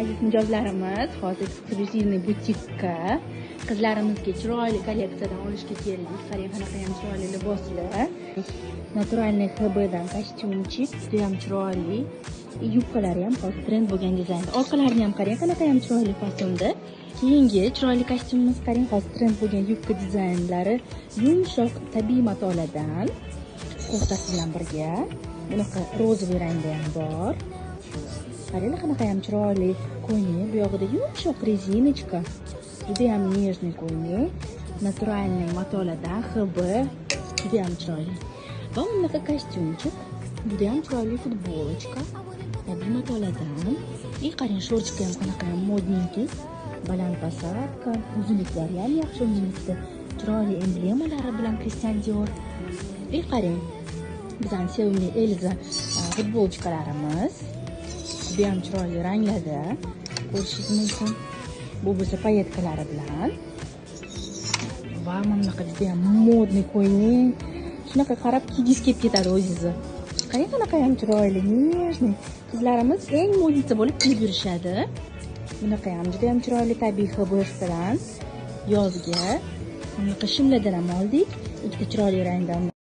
Aziz mijozlarimiz, hozir eksklyuzivniy butikka qizlarimizga chiroyli kolleksiyadan olishga keldik. Qarang, qanaqa ham chiroyli liboslar. Naturalniy HBdan kostyumchik, juda ham chiroyli. Yubkalari ham hozir trend bo'lgan dizayn. Orqalarini ham qarang, qanaqa ham chiroyli fasonda. Keyingi chiroyli kostyumimiz qarang, hozir trend bo'lgan yubka dizaynlari yumshoq tabiiy matolardan koftasi bilan birga. Bunaqa rozoviy rangda ham bor. Qaranglar, qanaqa ham chiroyli ko'ylak. Bu yog'ida yumshoq rezinочка. Juda ham nежный ko'ylak. Naturalniy matolardan HB juda ham chiroyli. Va bunaqa kostyumchik, juda ham chiroyli futbolочка. Tabiiy matolardan. Qarang, shortika ham qanaqa ham modniki. Baland posadka, uzunliklari ham yaxshi uzunlikda. Chiroyli emblemalari bilan Christian Dior. Qarang, bizning sevimli Elza futbolchikalarimiz. Juda ham chiroyli ranglarda ko'rishingiz mumkin. Bu bo'lsa payetkalari bilan. Va mana bunaqa juda ham modniy ko'ylak. Shunaqa qarab kiygingiz kelib ketadi o'zingizni. Qarang, qanaqa ham chiroyli, nежный. Qizlarimiz eng modnisi bo'lib kiyib yurishadi. Bunaqa ham juda ham chiroyli tabiiy hibr bilan yozga bunaqa shimlardan ham oldik. Ikkita chiroyli rangdan.